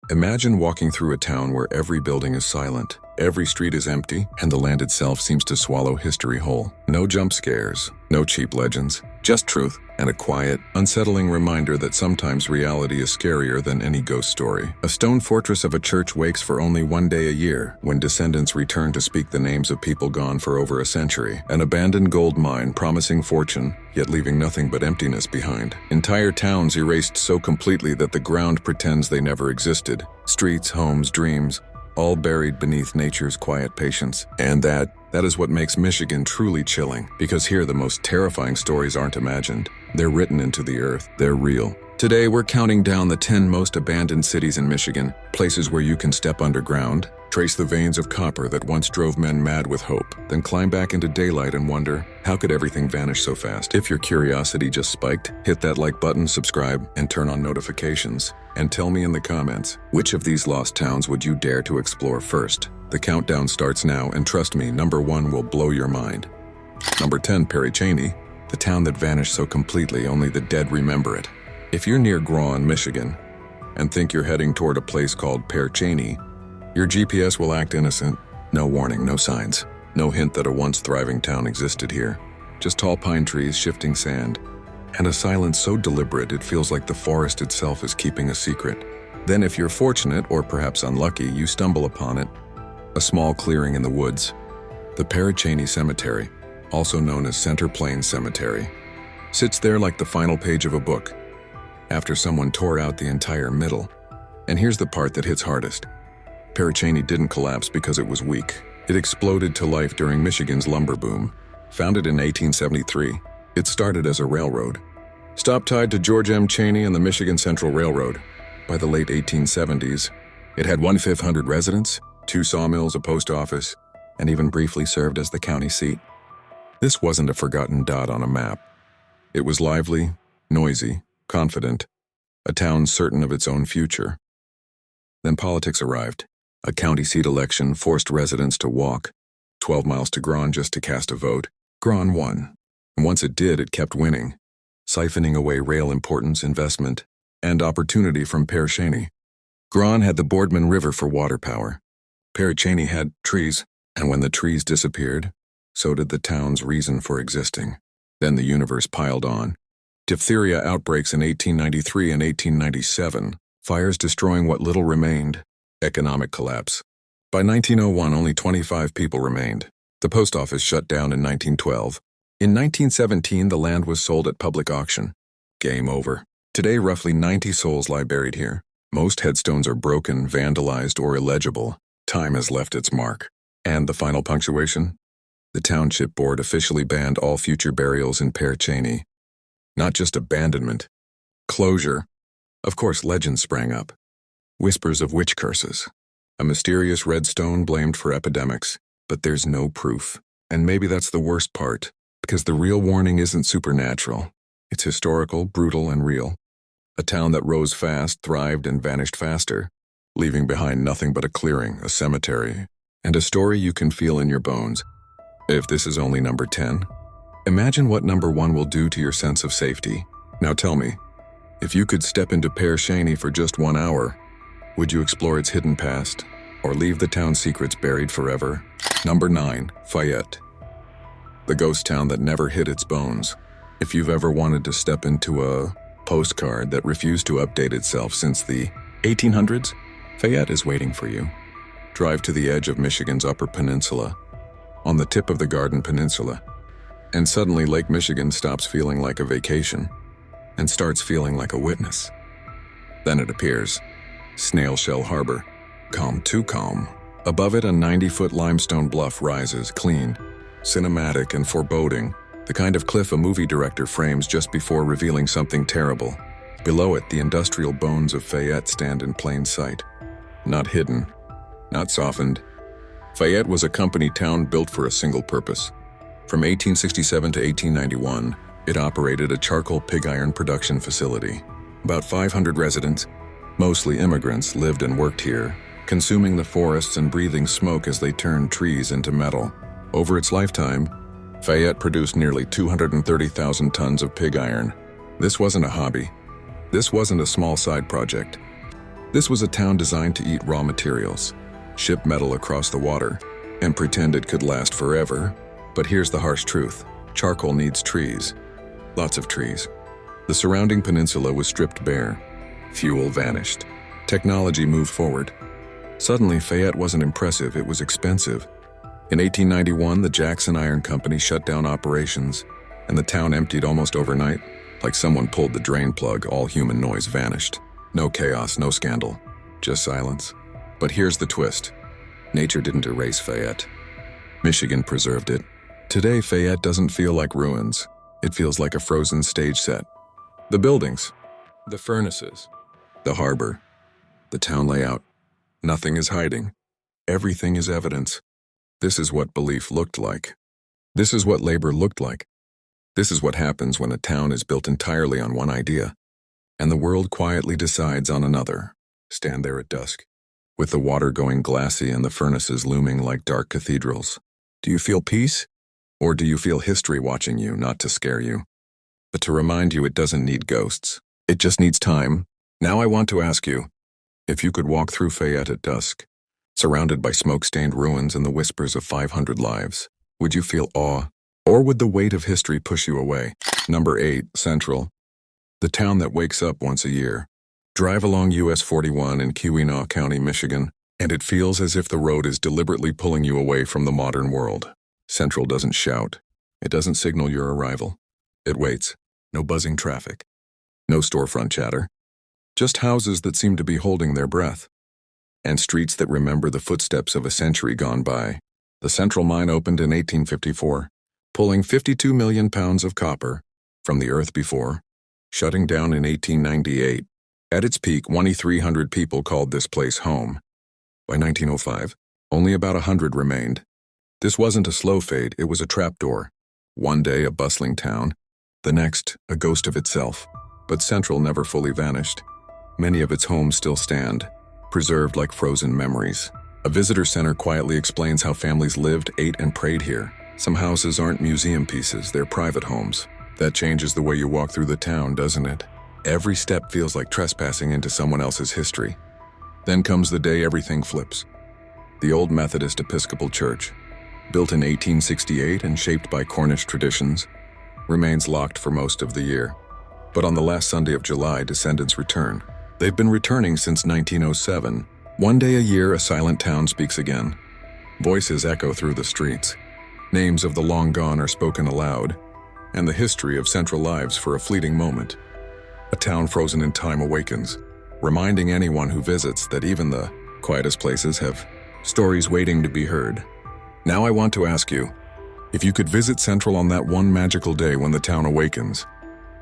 Imagine walking through a town where every building is silent, every street is empty, and the land itself seems to swallow history whole. No jump scares, no cheap legends, just truth, and a quiet, unsettling reminder that sometimes reality is scarier than any ghost story. A stone fortress of a church wakes for only one day a year, when descendants return to speak the names of people gone for over a century. An abandoned gold mine promising fortune, yet leaving nothing but emptiness behind. Entire towns erased so completely that the ground pretends they never existed. Streets, homes, dreams, all buried beneath nature's quiet patience. And that is what makes Michigan truly chilling, because here the most terrifying stories aren't imagined. They're written into the earth. They're real. Today we're counting down the 10 most abandoned cities in Michigan, places where you can step underground, trace the veins of copper that once drove men mad with hope, then climb back into daylight and wonder, how could everything vanish so fast? If your curiosity just spiked, hit that like button, subscribe, and turn on notifications. And tell me in the comments, which of these lost towns would you dare to explore first? The countdown starts now, and trust me, number 1 will blow your mind. Number 10, Pere Cheney, the town that vanished so completely only the dead remember it. If you're near Groton, Michigan, and think you're heading toward a place called Pere Cheney, your GPS will act innocent. No warning, no signs, no hint that a once thriving town existed here. Just tall pine trees, shifting sand, and a silence so deliberate it feels like the forest itself is keeping a secret. Then if you're fortunate, or perhaps unlucky, you stumble upon it. A small clearing in the woods. The Pere Cheney Cemetery, also known as Center Plains Cemetery, sits there like the final page of a book, after someone tore out the entire middle. And here's the part that hits hardest. Pere Cheney didn't collapse because it was weak. It exploded to life during Michigan's lumber boom. Founded in 1873, it started as a railroad. Stop tied to George M. Cheney and the Michigan Central Railroad. By the late 1870s, it had 1,500 residents, 2 sawmills, a post office, and even briefly served as the county seat. This wasn't a forgotten dot on a map. It was lively, noisy, confident, a town certain of its own future. Then politics arrived. A county seat election forced residents to walk 12 miles to Groton just to cast a vote. Groton won. And once it did, it kept winning, siphoning away rail importance, investment, and opportunity from Pere Cheney. Groton had the Boardman River for water power. Pere Cheney had trees, and when the trees disappeared, so did the town's reason for existing. Then the universe piled on. Diphtheria outbreaks in 1893 and 1897, fires destroying what little remained, economic collapse. By 1901, only 25 people remained. The post office shut down in 1912. In 1917, the land was sold at public auction. Game over. Today, roughly 90 souls lie buried here. Most headstones are broken, vandalized, or illegible. Time has left its mark. And the final punctuation? The township board officially banned all future burials in Pere Cheney. Not just abandonment, closure. Of course, legends sprang up. Whispers of witch curses. A mysterious red stone blamed for epidemics. But there's no proof. And maybe that's the worst part, because the real warning isn't supernatural. It's historical, brutal, and real. A town that rose fast, thrived, and vanished faster, leaving behind nothing but a clearing, a cemetery, and a story you can feel in your bones. If this is only number 10, imagine what number 1 will do to your sense of safety. Now tell me, if you could step into Pere Cheney for just 1 hour, would you explore its hidden past, or leave the town's secrets buried forever? Number 9, Fayette. The ghost town that never hid its bones. If you've ever wanted to step into a postcard that refused to update itself since the 1800s, Fayette is waiting for you. Drive to the edge of Michigan's Upper Peninsula, on the tip of the Garden Peninsula, and suddenly Lake Michigan stops feeling like a vacation and starts feeling like a witness. Then it appears, Snail Shell Harbor, calm too calm. Above it, a 90-foot limestone bluff rises, clean, cinematic, and foreboding, the kind of cliff a movie director frames just before revealing something terrible. Below it, the industrial bones of Fayette stand in plain sight. Not hidden, not softened. Fayette was a company town built for a single purpose. From 1867 to 1891, it operated a charcoal pig iron production facility. About 500 residents, mostly immigrants, lived and worked here, consuming the forests and breathing smoke as they turned trees into metal. Over its lifetime, Fayette produced nearly 230,000 tons of pig iron. This wasn't a hobby. This wasn't a small side project. This was a town designed to eat raw materials, ship metal across the water, and pretend it could last forever. But here's the harsh truth. Charcoal needs trees. Lots of trees. The surrounding peninsula was stripped bare. Fuel vanished. Technology moved forward. Suddenly, Fayette wasn't impressive, it was expensive. In 1891, the Jackson Iron Company shut down operations, and the town emptied almost overnight. Like someone pulled the drain plug, all human noise vanished. No chaos, no scandal, just silence. But here's the twist. Nature didn't erase Fayette. Michigan preserved it. Today, Fayette doesn't feel like ruins. It feels like a frozen stage set. The buildings, the furnaces, the harbor, the town layout. Nothing is hiding. Everything is evidence. This is what belief looked like. This is what labor looked like. This is what happens when a town is built entirely on one idea, and the world quietly decides on another. Stand there at dusk, with the water going glassy and the furnaces looming like dark cathedrals. Do you feel peace? Or do you feel history watching you, not to scare you, but to remind you it doesn't need ghosts? It just needs time. Now I want to ask you, if you could walk through Fayette at dusk, surrounded by smoke-stained ruins and the whispers of 500 lives, would you feel awe? Or would the weight of history push you away? Number 8, Central. The town that wakes up once a year. Drive along US 41 in Keweenaw County, Michigan, and it feels as if the road is deliberately pulling you away from the modern world. Central doesn't shout. It doesn't signal your arrival. It waits. No buzzing traffic. No storefront chatter. Just houses that seem to be holding their breath. And streets that remember the footsteps of a century gone by. The Central Mine opened in 1854. Pulling 52 million pounds of copper from the earth before, shutting down in 1898. At its peak, 2,300 people called this place home. By 1905, only about 100 remained. This wasn't a slow fade, it was a trapdoor. One day a bustling town, the next a ghost of itself. But Central never fully vanished. Many of its homes still stand, preserved like frozen memories. A visitor center quietly explains how families lived, ate, and prayed here. Some houses aren't museum pieces, they're private homes. That changes the way you walk through the town, doesn't it? Every step feels like trespassing into someone else's history. Then comes the day everything flips. The old Methodist Episcopal Church, built in 1868 and shaped by Cornish traditions, remains locked for most of the year. But on the last Sunday of July, descendants return. They've been returning since 1907. One day a year, a silent town speaks again. Voices echo through the streets. Names of the long gone are spoken aloud, and the history of Central lives for a fleeting moment. A town frozen in time awakens, reminding anyone who visits that even the quietest places have stories waiting to be heard. Now I want to ask you, if you could visit Central on that one magical day when the town awakens,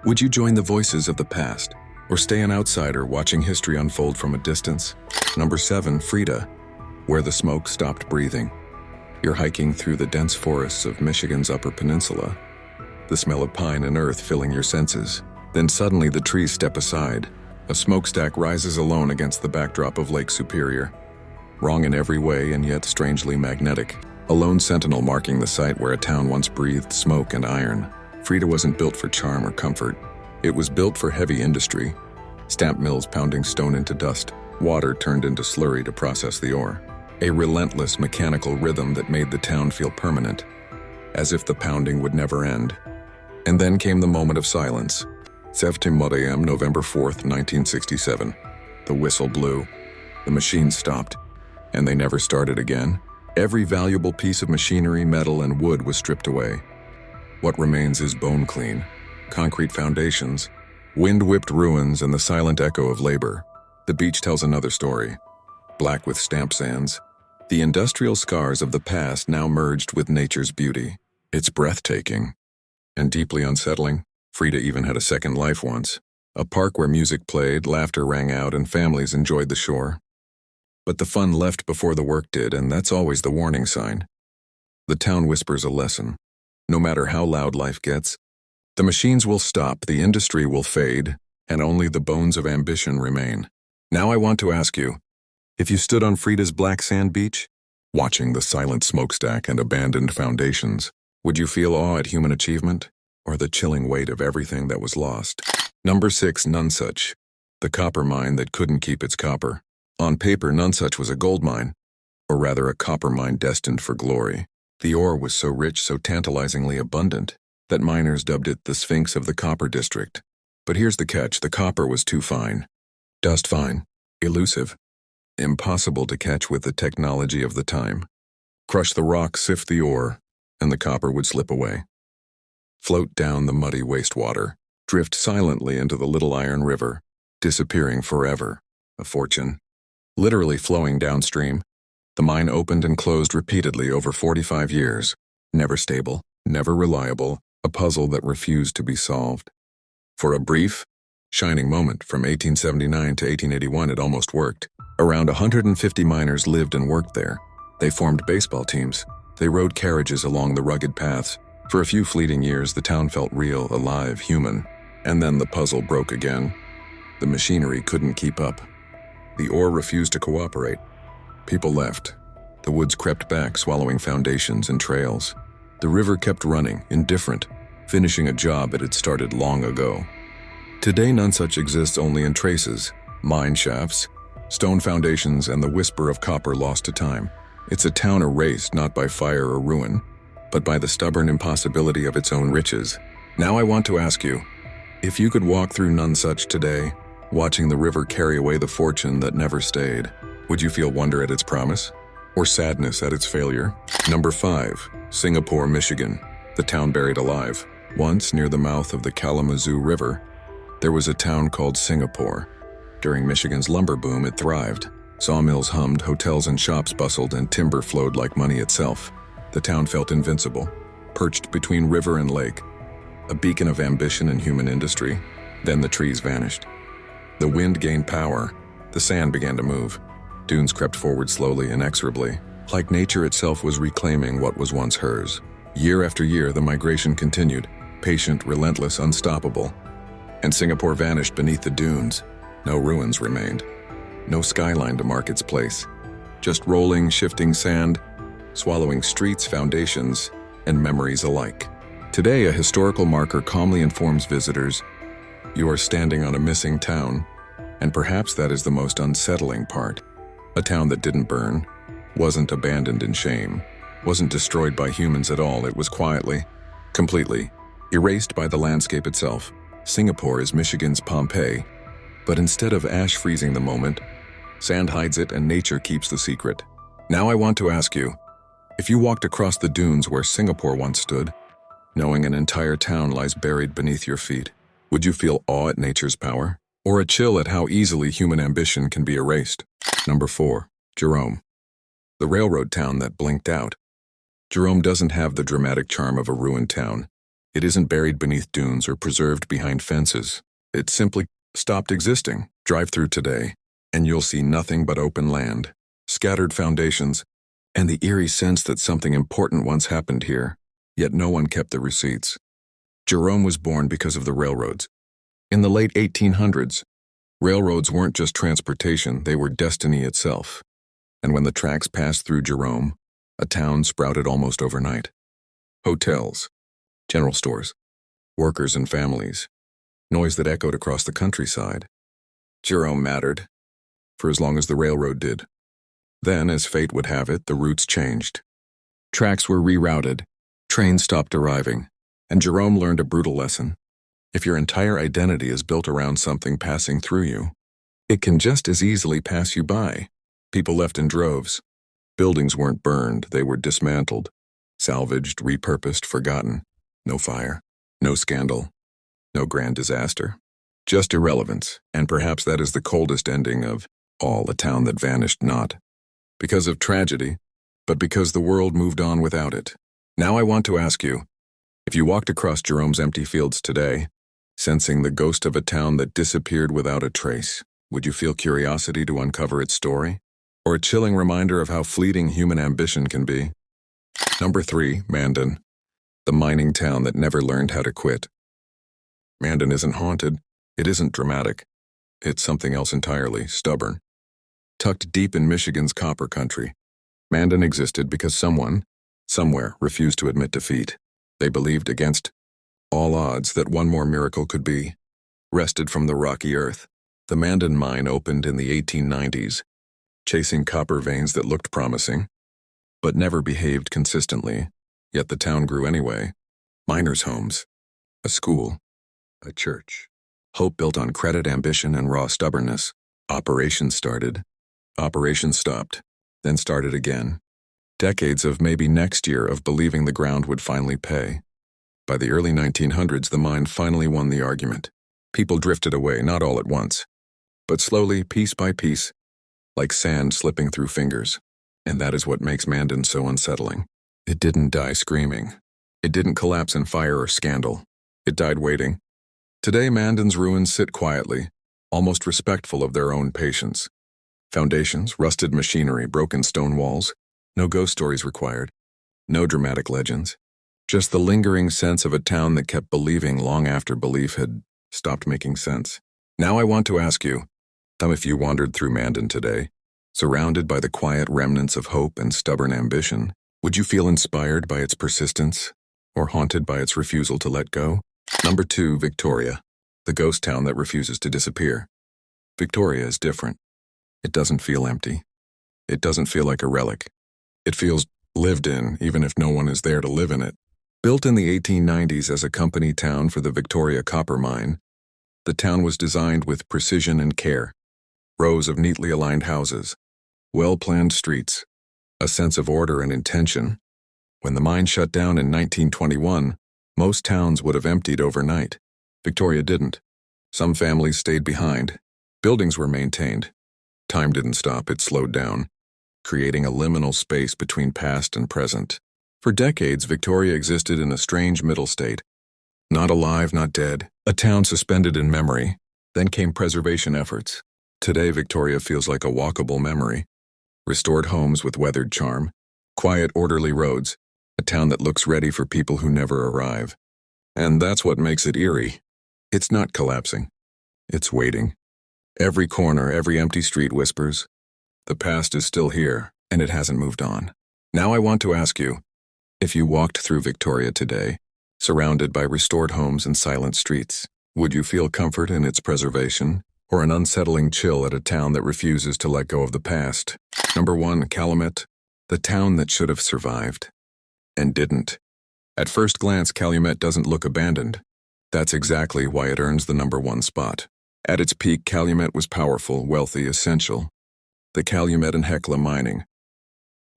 would you join the voices of the past, or stay an outsider watching history unfold from a distance? Number 7, Freda, where the smoke stopped breathing. You're hiking through the dense forests of Michigan's Upper Peninsula, the smell of pine and earth filling your senses. Then suddenly the trees step aside. A smokestack rises alone against the backdrop of Lake Superior. Wrong in every way and yet strangely magnetic. A lone sentinel marking the site where a town once breathed smoke and iron. Freda wasn't built for charm or comfort. It was built for heavy industry. Stamp mills pounding stone into dust. Water turned into slurry to process the ore. A relentless mechanical rhythm that made the town feel permanent, as if the pounding would never end. And then came the moment of silence. 7 a.m., November 4th, 1967. The whistle blew. The machine stopped, and they never started again. Every valuable piece of machinery, metal, and wood was stripped away. What remains is bone clean, concrete foundations, wind-whipped ruins, and the silent echo of labor. The beach tells another story, black with stamp sands. The industrial scars of the past now merged with nature's beauty. It's breathtaking and deeply unsettling. Freda even had a second life once, a park where music played, laughter rang out, and families enjoyed the shore. But the fun left before the work did, and that's always the warning sign. The town whispers a lesson. No matter how loud life gets, the machines will stop, the industry will fade, and only the bones of ambition remain. Now I want to ask you, if you stood on Freda's black sand beach, watching the silent smokestack and abandoned foundations, would you feel awe at human achievement, or the chilling weight of everything that was lost? Number 6, Nonesuch. The copper mine that couldn't keep its copper. On paper, Nonesuch was a gold mine, or rather a copper mine destined for glory. The ore was so rich, so tantalizingly abundant, that miners dubbed it the Sphinx of the Copper District. But here's the catch: the copper was too fine. Dust fine. Elusive. Impossible to catch with the technology of the time. Crush the rock, sift the ore, and the copper would slip away. Float down the muddy wastewater, drift silently into the little iron river, disappearing forever. A fortune. Literally flowing downstream. The mine opened and closed repeatedly over 45 years. Never stable, never reliable, a puzzle that refused to be solved. For a brief, shining moment from 1879 to 1881, it almost worked. Around 150 miners lived and worked there. They formed baseball teams. They rode carriages along the rugged paths. For a few fleeting years, the town felt real, alive, human. And then the puzzle broke again. The machinery couldn't keep up. The ore refused to cooperate. People left. The woods crept back, swallowing foundations and trails. The river kept running, indifferent, finishing a job it had started long ago. Today, Nonesuch exists only in traces, mine shafts, stone foundations, and the whisper of copper lost to time. It's a town erased not by fire or ruin, but by the stubborn impossibility of its own riches. Now I want to ask you, if you could walk through Nonesuch today, watching the river carry away the fortune that never stayed, would you feel wonder at its promise? Or sadness at its failure? Number 5. Singapore, Michigan. The town buried alive. Once, near the mouth of the Calumet River, there was a town called Singapore. During Michigan's lumber boom, it thrived. Sawmills hummed, hotels and shops bustled, and timber flowed like money itself. The town felt invincible, perched between river and lake, a beacon of ambition and human industry. Then the trees vanished. The wind gained power. The sand began to move. Dunes crept forward slowly, inexorably, like nature itself was reclaiming what was once hers. Year after year, the migration continued, patient, relentless, unstoppable. And Singapore vanished beneath the dunes. No ruins remained. No skyline to mark its place. Just rolling, shifting sand, swallowing streets, foundations, and memories alike. Today, a historical marker calmly informs visitors, you are standing on a missing town, and perhaps that is the most unsettling part. A town that didn't burn, wasn't abandoned in shame, wasn't destroyed by humans at all. It was quietly, completely, erased by the landscape itself. Singapore is Michigan's Pompeii, but instead of ash freezing the moment, sand hides it and nature keeps the secret. Now I want to ask you, if you walked across the dunes where Singapore once stood, knowing an entire town lies buried beneath your feet, would you feel awe at nature's power? Or a chill at how easily human ambition can be erased? Number 4. Jerome. The railroad town that blinked out. Jerome doesn't have the dramatic charm of a ruined town. It isn't buried beneath dunes or preserved behind fences. It simply stopped existing. Drive through today, and you'll see nothing but open land, scattered foundations, and the eerie sense that something important once happened here, yet no one kept the receipts. Jerome was born because of the railroads. In the late 1800s, railroads weren't just transportation, they were destiny itself. And when the tracks passed through Jerome, a town sprouted almost overnight. Hotels, general stores, workers and families, noise that echoed across the countryside. Jerome mattered, for as long as the railroad did. Then, as fate would have it, the routes changed. Tracks were rerouted, trains stopped arriving, and Jerome learned a brutal lesson. If your entire identity is built around something passing through you, it can just as easily pass you by. People left in droves. Buildings weren't burned, they were dismantled, salvaged, repurposed, forgotten. No fire, no scandal, no grand disaster. Just irrelevance, and perhaps that is the coldest ending of all, a town that vanished not because of tragedy, but because the world moved on without it. Now I want to ask you, if you walked across Jerome's empty fields today, sensing the ghost of a town that disappeared without a trace, would you feel curiosity to uncover its story? Or a chilling reminder of how fleeting human ambition can be? Number 3, Mandan. The mining town that never learned how to quit. Mandan isn't haunted, it isn't dramatic. It's something else entirely, stubborn. Tucked deep in Michigan's copper country, Mandan existed because someone, somewhere, refused to admit defeat. They believed against all odds that one more miracle could be wrested from the rocky earth. The Mandan mine opened in the 1890s, chasing copper veins that looked promising, but never behaved consistently, yet the town grew anyway. Miners' homes, a school, a church. Hope built on credit, ambition, and raw stubbornness. Operations started. Operations stopped, then started again. Decades of maybe next year of believing the ground would finally pay. By the early 1900s, the mine finally won the argument. People drifted away, not all at once, but slowly, piece by piece, like sand slipping through fingers. And that is what makes Mandan so unsettling. It didn't die screaming. It didn't collapse in fire or scandal. It died waiting. Today, Mandan's ruins sit quietly, almost respectful of their own patience. Foundations, rusted machinery, broken stone walls. No ghost stories required. No dramatic legends. Just the lingering sense of a town that kept believing long after belief had stopped making sense. Now I want to ask you, if you wandered through Mandan today, surrounded by the quiet remnants of hope and stubborn ambition, would you feel inspired by its persistence or haunted by its refusal to let go? Number 2, Victoria, the ghost town that refuses to disappear. Victoria is different. It doesn't feel empty. It doesn't feel like a relic. It feels lived in, even if no one is there to live in it. Built in the 1890s as a company town for the Victoria copper mine, the town was designed with precision and care. Rows of neatly aligned houses, well-planned streets, a sense of order and intention. When the mine shut down in 1921, most towns would have emptied overnight. Victoria didn't. Some families stayed behind. Buildings were maintained. Time didn't stop, it slowed down, creating a liminal space between past and present. For decades, Victoria existed in a strange middle state. Not alive, not dead, a town suspended in memory. Then came preservation efforts. Today, Victoria feels like a walkable memory. Restored homes with weathered charm, quiet, orderly roads, a town that looks ready for people who never arrive. And that's what makes it eerie. It's not collapsing. It's waiting. Every corner, every empty street whispers, the past is still here, and it hasn't moved on. Now I want to ask you, if you walked through Victoria today, surrounded by restored homes and silent streets, would you feel comfort in its preservation, or an unsettling chill at a town that refuses to let go of the past? Number 1, Calumet, the town that should have survived, and didn't. At first glance, Calumet doesn't look abandoned. That's exactly why it earns the number 1 spot. At its peak, Calumet was powerful, wealthy, essential. The Calumet and Hecla Mining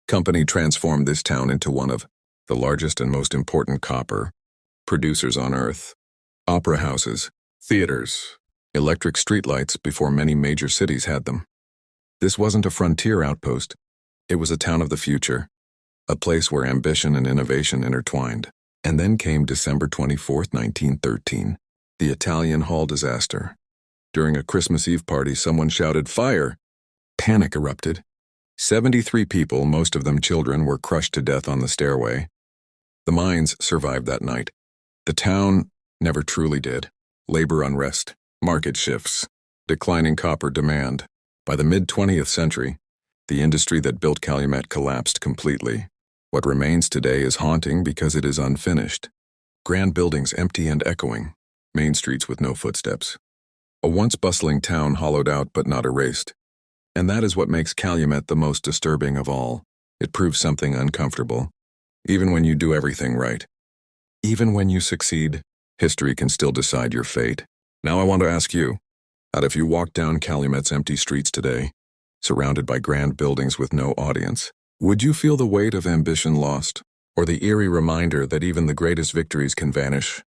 Company transformed this town into one of the largest and most important copper producers on Earth. Opera houses, theaters, electric streetlights before many major cities had them. This wasn't a frontier outpost. It was a town of the future, a place where ambition and innovation intertwined. And then came December 24, 1913, the Italian Hall disaster. During a Christmas Eve party, someone shouted, "Fire!" Panic erupted. 73 people, most of them children, were crushed to death on the stairway. The mines survived that night. The town never truly did. Labor unrest, market shifts, declining copper demand. By the mid-20th century, the industry that built Calumet collapsed completely. What remains today is haunting because it is unfinished. Grand buildings empty and echoing, main streets with no footsteps. A once bustling town hollowed out but not erased. And that is what makes Calumet the most disturbing of all. It proves something uncomfortable. Even when you do everything right, even when you succeed, history can still decide your fate. Now I want to ask you, if you walked down Calumet's empty streets today, surrounded by grand buildings with no audience, would you feel the weight of ambition lost, or the eerie reminder that even the greatest victories can vanish